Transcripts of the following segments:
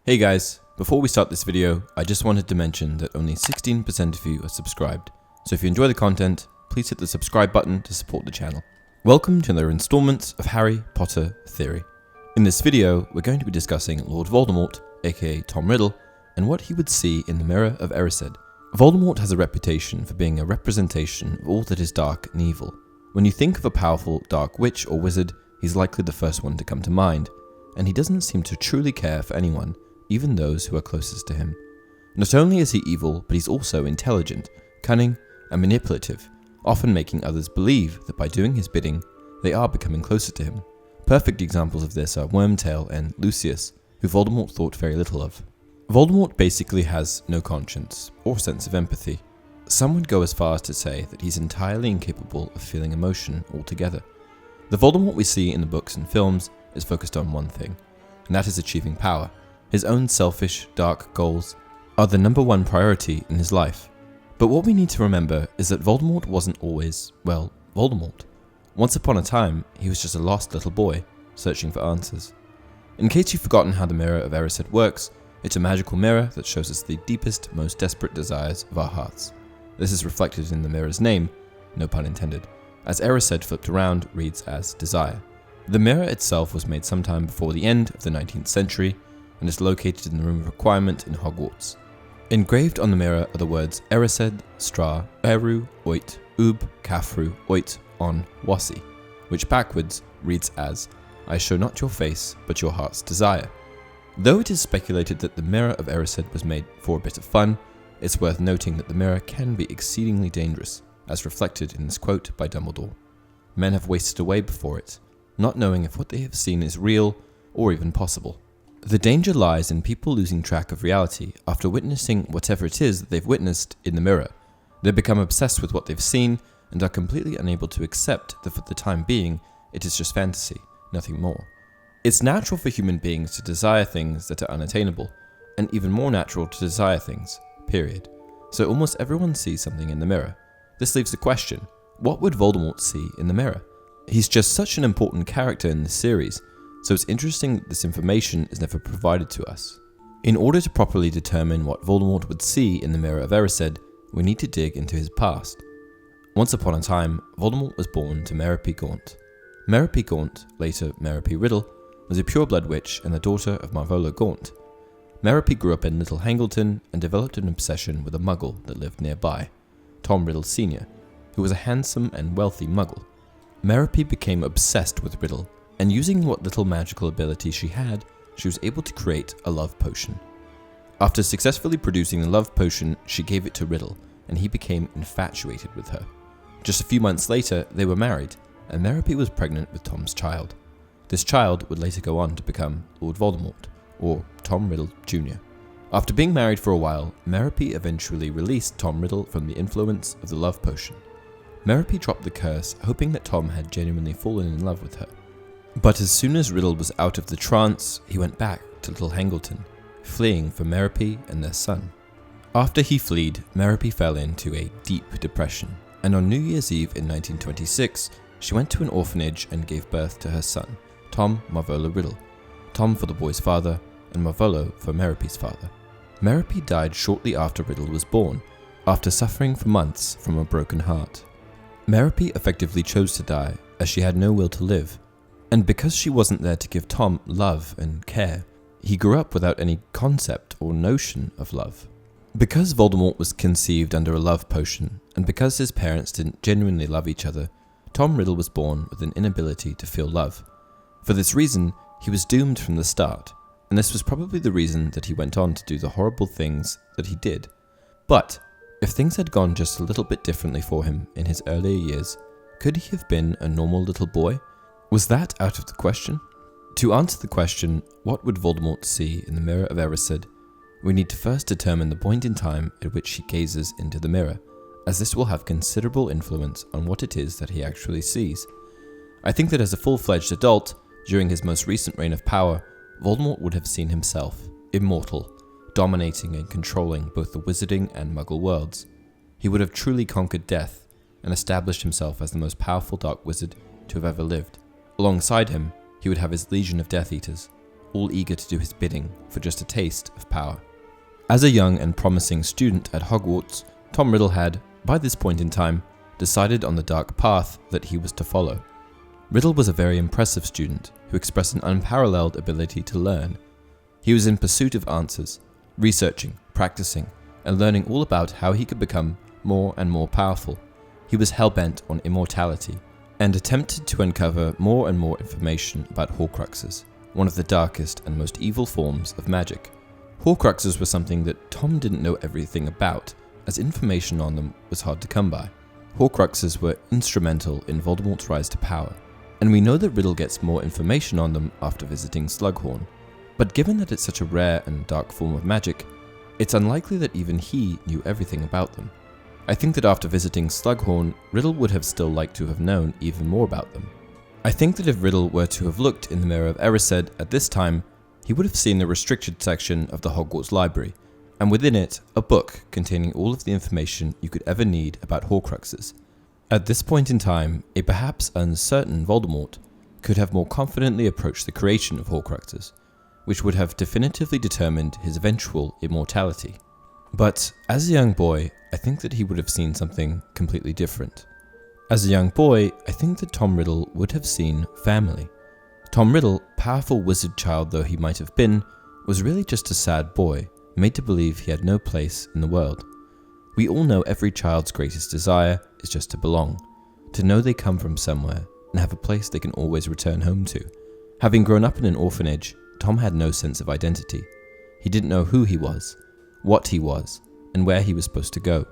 Hey guys, before we start this video, I just wanted to mention that only 16% of you are subscribed, so if you enjoy the content, please hit the subscribe button to support the channel. Welcome to another installment of Harry Potter Theory. In this video, we're going to be discussing Lord Voldemort, aka Tom Riddle, and what he would see in the Mirror of Erised. Voldemort has a reputation for being a representation of all that is dark and evil. When you think of a powerful dark witch or wizard, he's likely the first one to come to mind, and he doesn't seem to truly care for anyone, even those who are closest to him. Not only is he evil, but he's also intelligent, cunning, and manipulative, often making others believe that by doing his bidding, they are becoming closer to him. Perfect examples of this are Wormtail and Lucius, who Voldemort thought very little of. Voldemort basically has no conscience, or sense of empathy. Some would go as far as to say that he's entirely incapable of feeling emotion altogether. The Voldemort we see in the books and films is focused on one thing, and that is achieving power. His own selfish, dark goals are the number one priority in his life. But what we need to remember is that Voldemort wasn't always, well, Voldemort. Once upon a time, he was just a lost little boy, searching for answers. In case you've forgotten how the Mirror of Erised works, it's a magical mirror that shows us the deepest, most desperate desires of our hearts. This is reflected in the mirror's name, no pun intended, as Erised flipped around reads as desire. The mirror itself was made sometime before the end of the 19th century, and is located in the Room of Requirement in Hogwarts. Engraved on the mirror are the words Erised, Stra, Eru, Oit, Ub, Kafru, Oit, On, Wasi, which backwards reads as, I show not your face, but your heart's desire. Though it is speculated that the Mirror of Erised was made for a bit of fun, it's worth noting that the mirror can be exceedingly dangerous, as reflected in this quote by Dumbledore. Men have wasted away before it, not knowing if what they have seen is real or even possible. The danger lies in people losing track of reality after witnessing whatever it is that they've witnessed in the mirror. They become obsessed with what they've seen and are completely unable to accept that for the time being, it is just fantasy, nothing more. It's natural for human beings to desire things that are unattainable, and even more natural to desire things, period. So almost everyone sees something in the mirror. This leaves the question, what would Voldemort see in the mirror? He's just such an important character in this series, so it's interesting that this information is never provided to us. In order to properly determine what Voldemort would see in the Mirror of Erised, we need to dig into his past. Once upon a time, Voldemort was born to Merrippy Gaunt. Merrippy Gaunt, later Merrippy Riddle, was a pure-blood witch and the daughter of Marvolo Gaunt. Merrippy grew up in Little Hangleton and developed an obsession with a muggle that lived nearby, Tom Riddle Sr., who was a handsome and wealthy muggle. Merrippy became obsessed with Riddle, and using what little magical ability she had, she was able to create a love potion. After successfully producing the love potion, she gave it to Riddle, and he became infatuated with her. Just a few months later, they were married, and Merrippy was pregnant with Tom's child. This child would later go on to become Lord Voldemort, or Tom Riddle Jr. After being married for a while, Merrippy eventually released Tom Riddle from the influence of the love potion. Merrippy dropped the curse, hoping that Tom had genuinely fallen in love with her. But as soon as Riddle was out of the trance, he went back to Little Hangleton, fleeing for Merrippy and their son. After he fled, Merrippy fell into a deep depression, and on New Year's Eve in 1926, she went to an orphanage and gave birth to her son, Tom Marvolo Riddle, Tom for the boy's father, and Marvolo for Merrippy's father. Merrippy died shortly after Riddle was born, after suffering for months from a broken heart. Merrippy effectively chose to die, as she had no will to live. And because she wasn't there to give Tom love and care, he grew up without any concept or notion of love. Because Voldemort was conceived under a love potion, and because his parents didn't genuinely love each other, Tom Riddle was born with an inability to feel love. For this reason, he was doomed from the start, and this was probably the reason that he went on to do the horrible things that he did. But if things had gone just a little bit differently for him in his earlier years, could he have been a normal little boy? Was that out of the question? To answer the question, what would Voldemort see in the Mirror of Erised, we need to first determine the point in time at which he gazes into the mirror, as this will have considerable influence on what it is that he actually sees. I think that as a full-fledged adult, during his most recent reign of power, Voldemort would have seen himself, immortal, dominating and controlling both the wizarding and muggle worlds. He would have truly conquered death, and established himself as the most powerful dark wizard to have ever lived. Alongside him, he would have his legion of Death Eaters, all eager to do his bidding for just a taste of power. As a young and promising student at Hogwarts, Tom Riddle had, by this point in time, decided on the dark path that he was to follow. Riddle was a very impressive student who expressed an unparalleled ability to learn. He was in pursuit of answers, researching, practicing, and learning all about how he could become more and more powerful. He was hell-bent on immortality, and attempted to uncover more and more information about Horcruxes, one of the darkest and most evil forms of magic. Horcruxes were something that Tom didn't know everything about, as information on them was hard to come by. Horcruxes were instrumental in Voldemort's rise to power, and we know that Riddle gets more information on them after visiting Slughorn. But given that it's such a rare and dark form of magic, it's unlikely that even he knew everything about them. I think that after visiting Slughorn, Riddle would have still liked to have known even more about them. I think that if Riddle were to have looked in the Mirror of Erised at this time, he would have seen the restricted section of the Hogwarts library, and within it, a book containing all of the information you could ever need about Horcruxes. At this point in time, a perhaps uncertain Voldemort could have more confidently approached the creation of Horcruxes, which would have definitively determined his eventual immortality. But as a young boy, I think that he would have seen something completely different. As a young boy, I think that Tom Riddle would have seen family. Tom Riddle, powerful wizard child though he might have been, was really just a sad boy, made to believe he had no place in the world. We all know every child's greatest desire is just to belong, to know they come from somewhere and have a place they can always return home to. Having grown up in an orphanage, Tom had no sense of identity. He didn't know who he was, what he was, and where he was supposed to go.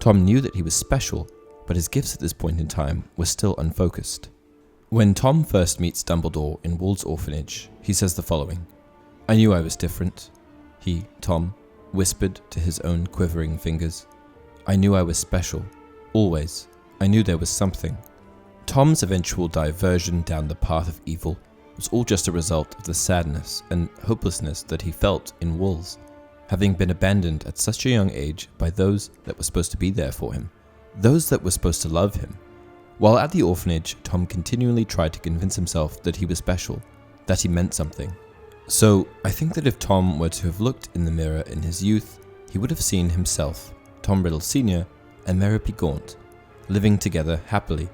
Tom knew that he was special, but his gifts at this point in time were still unfocused. When Tom first meets Dumbledore in Wald's orphanage, he says the following: "I knew I was different," he, Tom, whispered to his own quivering fingers. "I knew I was special. Always. I knew there was something." Tom's eventual diversion down the path of evil was all just a result of the sadness and hopelessness that he felt in Wolves, having been abandoned at such a young age by those that were supposed to be there for him, those that were supposed to love him. While at the orphanage, Tom continually tried to convince himself that he was special, that he meant something. So, I think that if Tom were to have looked in the mirror in his youth, he would have seen himself, Tom Riddle Sr., and Merope Gaunt, living together happily.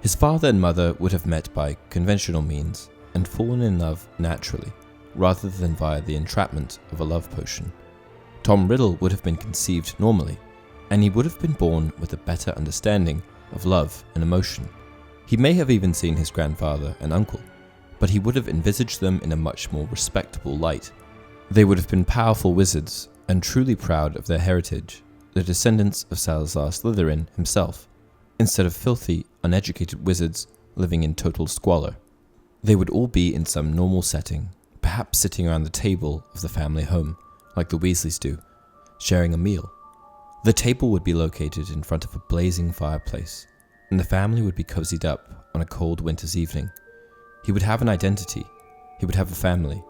His father and mother would have met by conventional means, and fallen in love naturally, rather than via the entrapment of a love potion. Tom Riddle would have been conceived normally, and he would have been born with a better understanding of love and emotion. He may have even seen his grandfather and uncle, but he would have envisaged them in a much more respectable light. They would have been powerful wizards, and truly proud of their heritage, the descendants of Salazar Slytherin himself, instead of filthy, uneducated wizards living in total squalor. They would all be in some normal setting, perhaps sitting around the table of the family home, like the Weasleys do, sharing a meal. The table would be located in front of a blazing fireplace, and the family would be cozied up on a cold winter's evening. He would have an identity, he would have a family,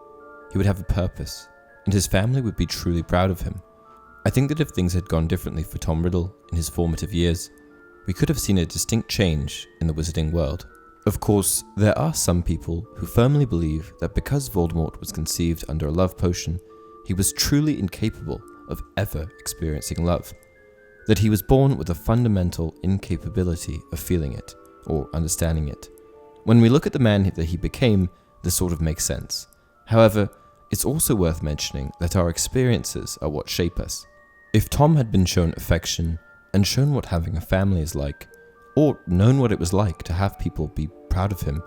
he would have a purpose, and his family would be truly proud of him. I think that if things had gone differently for Tom Riddle in his formative years, we could have seen a distinct change in the wizarding world. Of course, there are some people who firmly believe that because Voldemort was conceived under a love potion, he was truly incapable of ever experiencing love, that he was born with a fundamental incapability of feeling it, or understanding it. When we look at the man that he became, this sort of makes sense. However, it's also worth mentioning that our experiences are what shape us. If Tom had been shown affection, and shown what having a family is like, or known what it was like to have people be proud of him,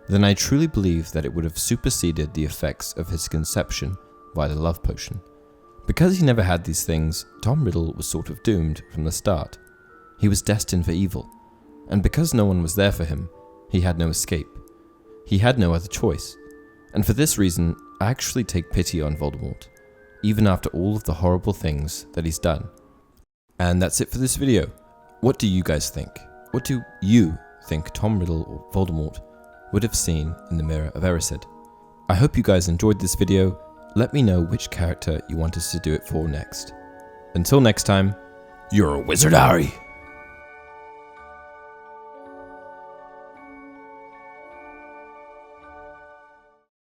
then I truly believe that it would have superseded the effects of his conception by the love potion. Because he never had these things, Tom Riddle was sort of doomed from the start. He was destined for evil, and because no one was there for him, he had no escape. He had no other choice, and for this reason, I actually take pity on Voldemort, even after all of the horrible things that he's done. And that's it for this video. What do you guys think? What do you think Tom Riddle or Voldemort would have seen in the Mirror of Erised? I hope you guys enjoyed this video. Let me know which character you want us to do it for next. Until next time, you're a wizard, Harry!